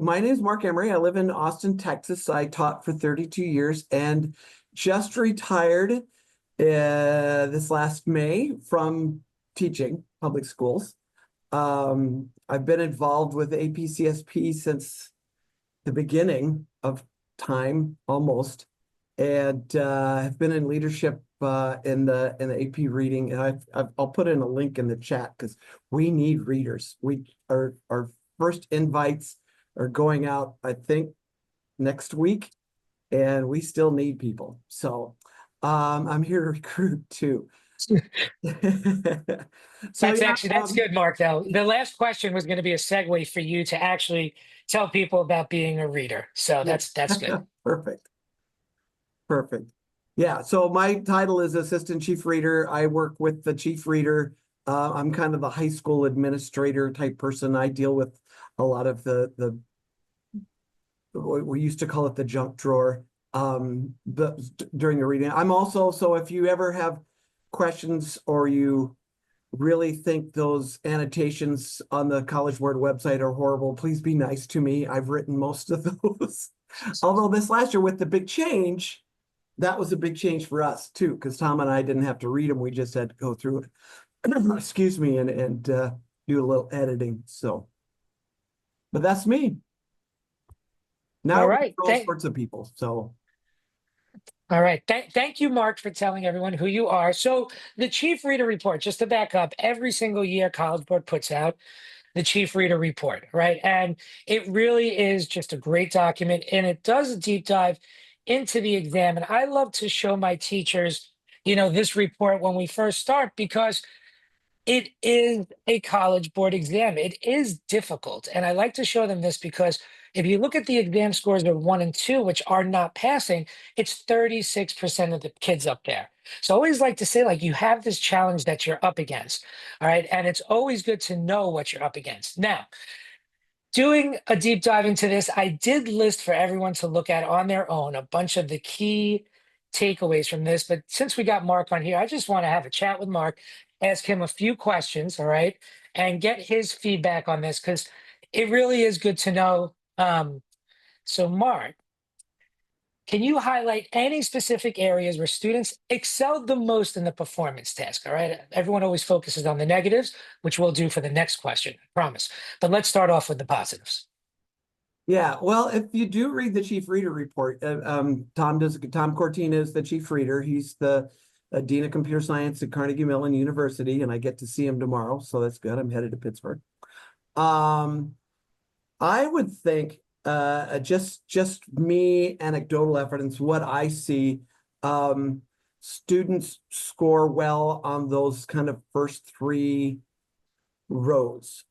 my name is Mark Emry. I live in Austin, Texas. I taught for 32 years and just retired this last May from teaching public schools. I've been involved with APCSP since the beginning of time, almost, and have been in leadership in the AP reading. And I'll put in a link in the chat because we need readers. Our first invites are going out, I think, next week, and we still need people. So I'm here to recruit too. That's good, Mark, though. The last question was going to be a segue for you to actually tell people about being a reader. So that's good. Perfect. Yeah, so my title is Assistant Chief Reader. I work with the Chief Reader. I'm kind of the high school administrator type person. I deal with a lot of the we used to call it the junk drawer during the reading. I'm also, so if you ever have questions or you really think those annotations on the College Board website are horrible, please be nice to me. I've written most of those. Although this last year with the big change, that was a big change for us too, because Tom and I didn't have to read them. We just had to go through it, excuse me, and do a little editing. So, but that's me. Now, all right, all sorts of people. So, all right. Thank you, Mark, for telling everyone who you are. So the Chief Reader Report, just to back up, every single year College Board puts out the Chief Reader Report, right? And it really is just a great document, and it does a deep dive into the exam. And I love to show my teachers, this report when we first start, because it is a College Board exam. It is difficult. And I like to show them this because if you look at the exam scores of 1 and 2, which are not passing, it's 36% of the kids up there. So I always like to say, you have this challenge that you're up against. All right. And it's always good to know what you're up against. Now, doing a deep dive into this, I did list for everyone to look at on their own a bunch of the key takeaways from this. But since we got Mark on here, I just want to have a chat with Mark, ask him a few questions, all right, and get his feedback on this, because it really is good to know. So Mark, can you highlight any specific areas where students excelled the most in the performance task? All right. Everyone always focuses on the negatives, which we'll do for the next question, I promise. But let's start off with the positives. Yeah, well, if you do read the Chief Reader Report, Tom Cortina is the Chief Reader. He's the Dean of Computer Science at Carnegie Mellon University, and I get to see him tomorrow, so that's good. I'm headed to Pittsburgh. I would think just me, anecdotal evidence, what I see, students score well on those kind of first 3 rows.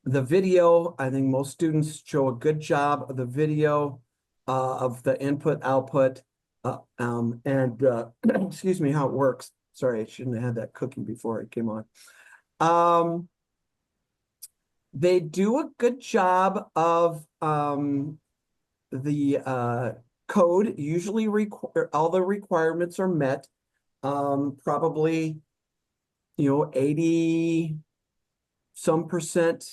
The video, I think most students show a good job of the video, of the input, output, and excuse me, how it works. Sorry, I shouldn't have had that cookie before it came on. They do a good job of the code. Usually all the requirements are met. Probably, 80 some percent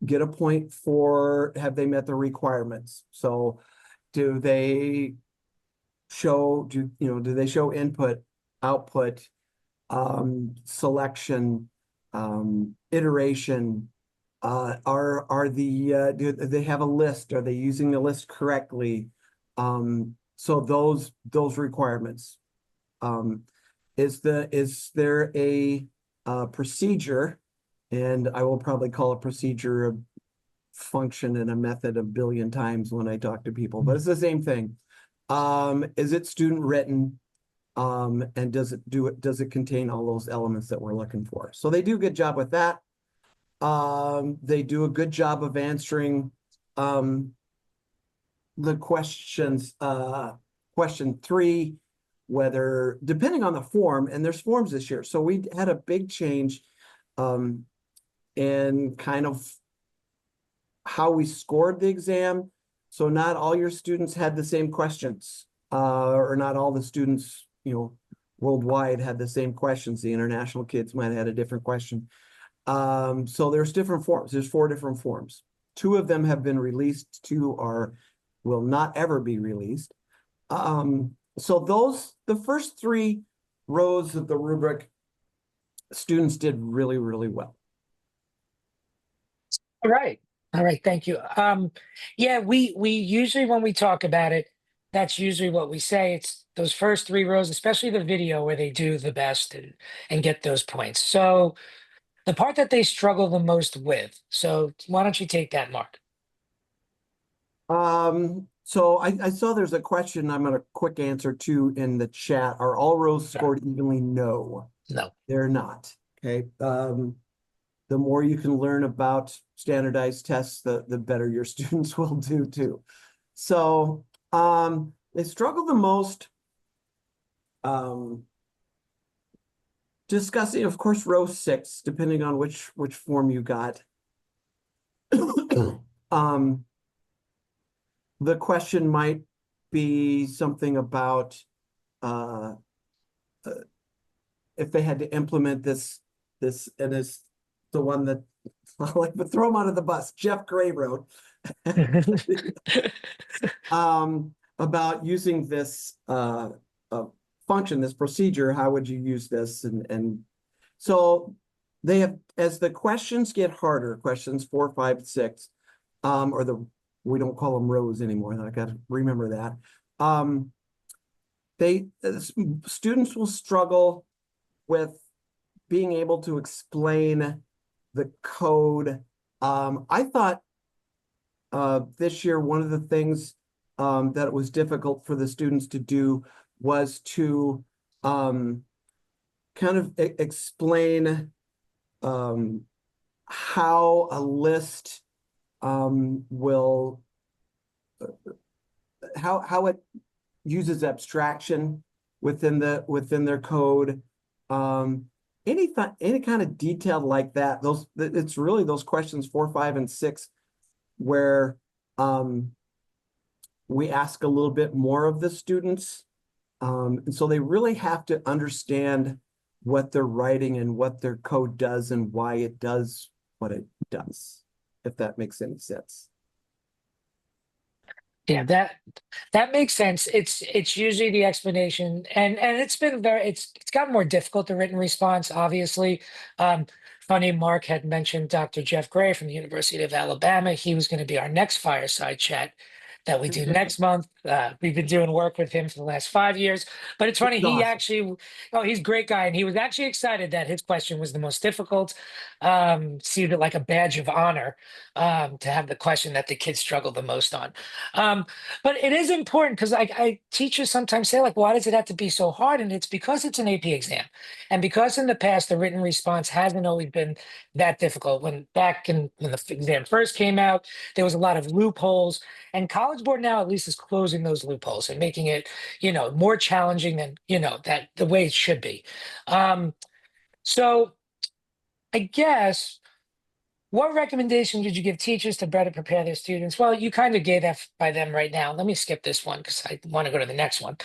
get a point for have they met the requirements. So do they show input, output, selection, iteration, do they have a list? Are they using the list correctly? So those requirements. Is there a procedure, and I will probably call a procedure a function and a method a billion times when I talk to people, but it's the same thing. Is it student written? And does it contain all those elements that we're looking for? So they do a good job with that. They do a good job of answering the questions, question 3, whether, depending on the form, and there's forms this year. So we had a big change in kind of how we scored the exam. So not all your students had the same questions, or not all the students, worldwide had the same questions. The international kids might have had a different question. So there's different forms. There's 4 different forms. 2 of them have been released. 2 will not ever be released. So the first 3 rows of the rubric, students did really, really well. All right. All right. Thank you. Yeah, we usually when we talk about it, that's usually what we say. It's those first 3 rows, especially the video where they do the best and get those points. So the part that they struggle the most with. So why don't you take that, Mark? So I saw there's a question I'm gonna quick answer to in the chat. Are all rows Sure. scored evenly? No, No. they're not. Okay. The more you can learn about standardized tests, the better your students will do too. So they struggle the most discussing, of course, row 6, depending on which form you got. The question might be something about if they had to implement this, and it's the one that I like to throw him under the bus. Jeff Gray wrote about using this function, this procedure. How would you use this? And so they have, as the questions get harder, questions 4, 5, 6, we don't call them rows anymore. I got to remember that. Students will struggle with being able to explain the code. I thought this year, one of the things that was difficult for the students to do was to kind of explain how a list will, how it uses abstraction within their code. Any kind of detail like that, it's really those questions 4, 5, and 6 where we ask a little bit more of the students. And so they really have to understand what they're writing and what their code does and why it does what it does, if that makes any sense. Yeah, that makes sense. It's usually the explanation, and it's been it's gotten more difficult, the written response, obviously. Funny, Mark had mentioned Dr. Jeff Gray from the University of Alabama. He was going to be our next fireside chat that we do next month. We've been doing work with him for the last 5 years. But it's funny, It's he awesome. actually, oh, he's a great guy, and he was actually excited that his question was the most difficult. Seemed like a badge of honor to have the question that the kids struggle the most on. But it is important because teachers sometimes say, like, why does it have to be so hard? And it's because it's an AP exam. And because in the past, the written response hasn't always been that difficult. When the exam first came out, there was a lot of loopholes. And College Board now at least is closing those loopholes and making it, more challenging than, that the way it should be. So I guess what recommendation did you give teachers to better prepare their students? Well, you kind of gave that by them right now. Let me skip this one because I want to go to the next one.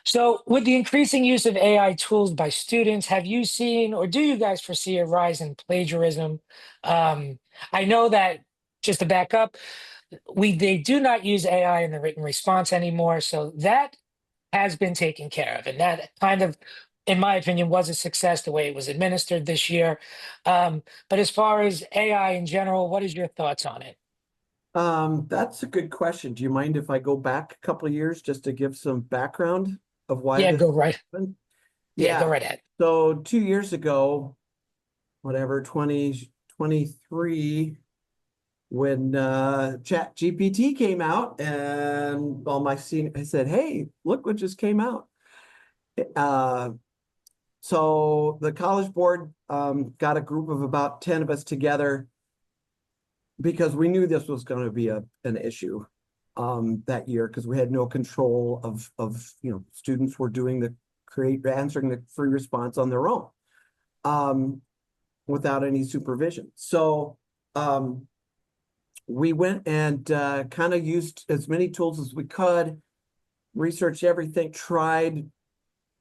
So with the increasing use of AI tools by students, have you seen or do you guys foresee a rise in plagiarism? I know that, just to back up, they do not use AI in the written response anymore. So that has been taken care of. And that kind of, in my opinion, was a success the way it was administered this year. But as far as AI in general, what is your thoughts on it? That's a good question. Do you mind if I go back a couple of years just to give some background of why Yeah, this go right. happened? Yeah, go Yeah. right ahead. So 2 years ago, whatever, 2023, when Chat GPT came out, and all my seniors, I said, hey, look what just came out. So the College Board got a group of about 10 of us together because we knew this was going to be an issue that year, because we had no control of students were doing answering the free response on their own without any supervision. So we went and kind of used as many tools as we could, researched everything, tried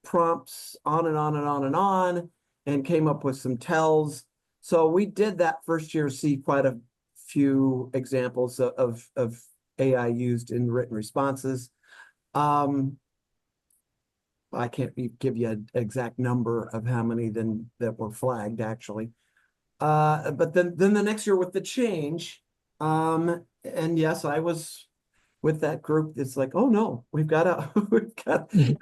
prompts on and on and on and on. and came up with some tells. So we did that first year, see quite a few examples of AI used in written responses. I can't give you an exact number of how many then that were flagged actually. But then the next year with the change, and yes, I was with that group. It's like, oh no, we've got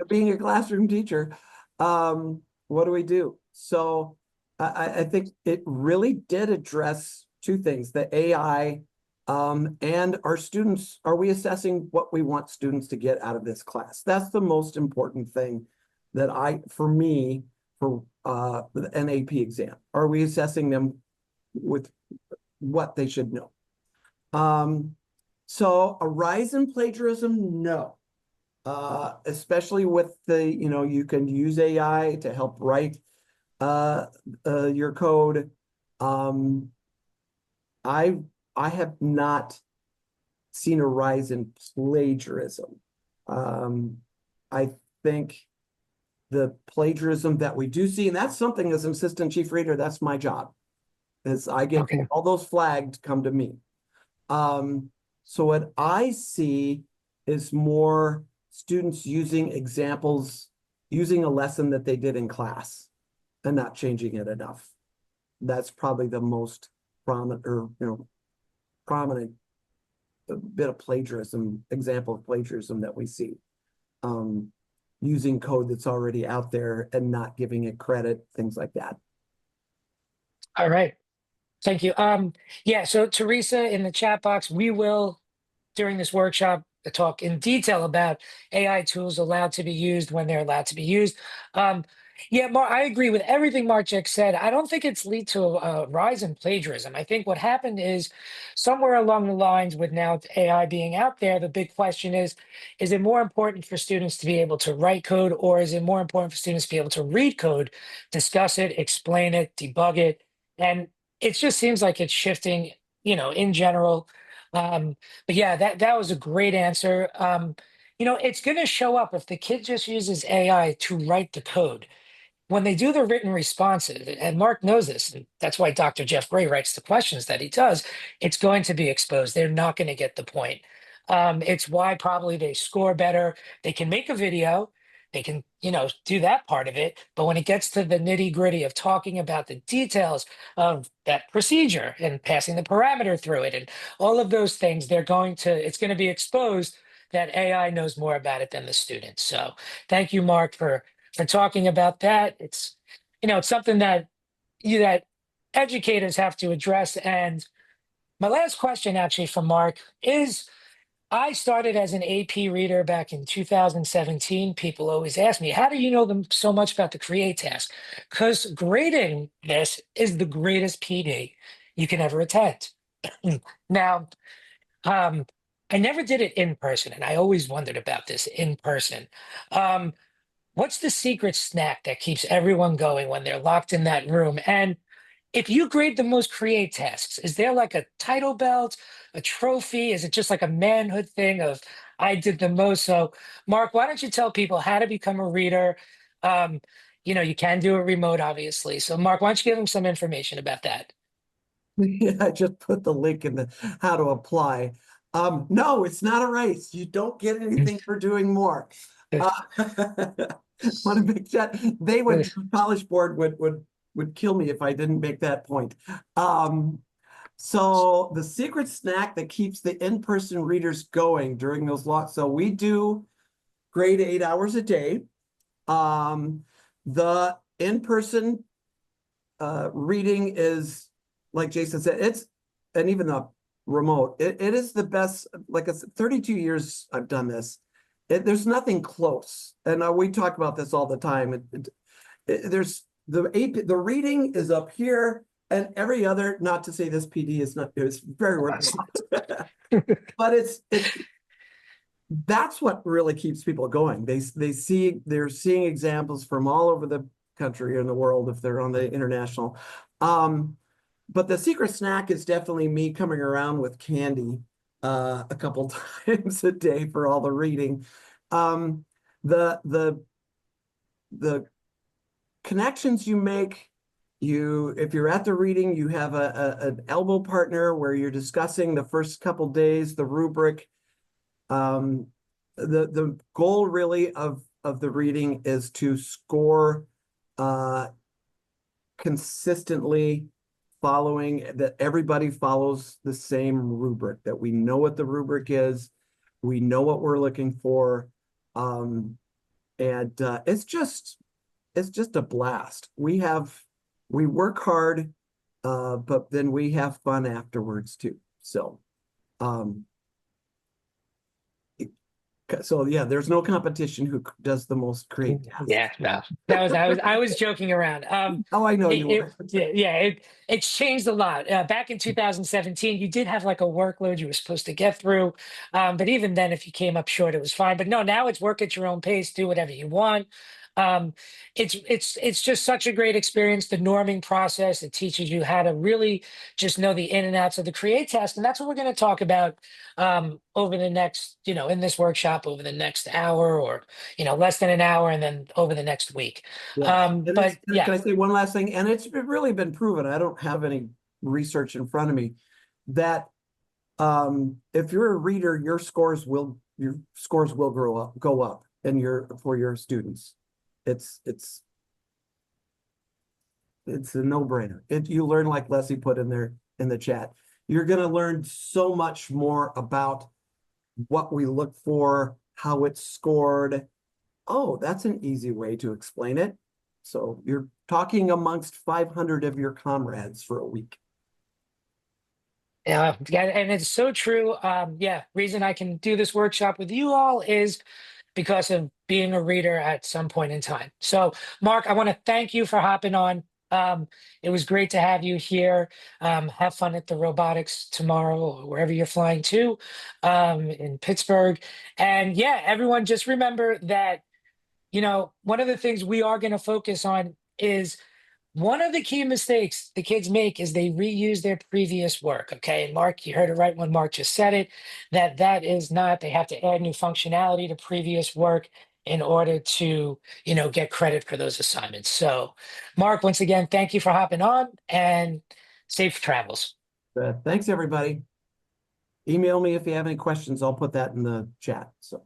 being a classroom teacher. What do we do? So I think it really did address two things: the AI, and our students. Are we assessing what we want students to get out of this class? That's the most important thing that for me, for an AP exam. Are we assessing them with what they should know? So a rise in plagiarism, no. Especially with you can use AI to help write your code. I have not seen a rise in plagiarism. I think the plagiarism that we do see, and that's something as an assistant chief reader, that's my job, is I get all those flagged come to me. So what I see is more students using examples, using a lesson that they did in class and not changing it enough. That's probably the most prominent bit of plagiarism, example of plagiarism that we see. Using code that's already out there and not giving it credit, things like that. All right. Thank you. Yeah, so Teresa in the chat box, we will, during this workshop, talk in detail about AI tools allowed to be used when they're allowed to be used. Yeah, Mark, I agree with everything Mark just said. I don't think it's lead to a rise in plagiarism. I think what happened is somewhere along the lines with now AI being out there, the big question is it more important for students to be able to write code, or is it more important for students to be able to read code, discuss it, explain it, debug it? And it just seems like it's shifting, in general. But yeah, that was a great answer. It's going to show up if the kid just uses AI to write the code. When they do the written responses, and Mark knows this, and that's why Dr. Jeff Gray writes the questions that he does, it's going to be exposed. They're not going to get the point. It's why probably they score better. They can make a video, they can, do that part of it. But when it gets to the nitty gritty of talking about the details of that procedure and passing the parameter through it and all of those things, it's going to be exposed that AI knows more about it than the students. So thank you, Mark, for talking about that. It's something that educators have to address. And my last question actually from Mark is, I started as an AP reader back in 2017. People always ask me, how do you know them so much about the Create task? Because grading this is the greatest PD you can ever attend. Now, I never did it in person, and I always wondered about this in person. What's the secret snack that keeps everyone going when they're locked in that room? And if you grade the most Create tasks, is there like a title belt, a trophy? Is it just like a manhood thing of I did the most? So, Mark, why don't you tell people how to become a reader? You can do it remote, obviously. So, Mark, why don't you give them some information about that? Yeah, I just put the link in the how to apply. No, it's not a race. You don't get anything for doing more. Want to make that the College Board would kill me if I didn't make that point. So the secret snack that keeps the in-person readers going during those lots. So we do grade 8 hours a day. The in-person reading is, like Jason said, and even the remote, it is the best. Like I said, 32 years I've done this. There's nothing close. And we talk about this all the time. There's the reading is up here, and every other, not to say this PD is not, it's very worth it. But that's what really keeps people going. They're seeing examples from all over the country and the world if they're on the international. But the secret snack is definitely me coming around with candy a couple times a day for all the reading. The connections you make if you're at the reading, you have an elbow partner where you're discussing the first couple days, the rubric. The goal really of the reading is to score consistently, following that everybody follows the same rubric, that we know what the rubric is, we know what we're looking for, and it's just a blast. We work hard, but then we have fun afterwards too. So yeah, there's no competition who does the most create tasks. Yeah, no, I was joking around. Oh, I know you were. It's changed a lot. Back in 2017, you did have like a workload you were supposed to get through, but even then, if you came up short, it was fine. But no, now it's work at your own pace, do whatever you want. It's just such a great experience. The norming process, it teaches you how to really just know the in and outs of the create task, and that's what we're going to talk about over the next, in this workshop over the next hour, or less than an hour, and then over the next week. Yeah. But yeah, Can I say one last thing? And it's really been proven. I don't have any research in front of me that if you're a reader, your scores will go up for your students. It's a no-brainer. You learn, like Leslie put in there in the chat. You're going to learn so much more about what we look for, how it's scored. Oh, that's an easy way to explain it. So you're talking amongst 500 of your comrades for a week. yeah, and it's so true. Reason I can do this workshop with you all is because of being a reader at some point in time. So, Mark, I want to thank you for hopping on. It was great to have you here. Have fun at the robotics tomorrow, or wherever you're flying to, in Pittsburgh. And yeah, everyone, just remember that, one of the things we are going to focus on is one of the key mistakes the kids make is they reuse their previous work. Okay. And Mark, you heard it right when Mark just said it, that is not, they have to add new functionality to previous work in order to, get credit for those assignments. So, Mark, once again, thank you for hopping on, and safe travels. Thanks, everybody. Email me if you have any questions. I'll put that in the chat. So.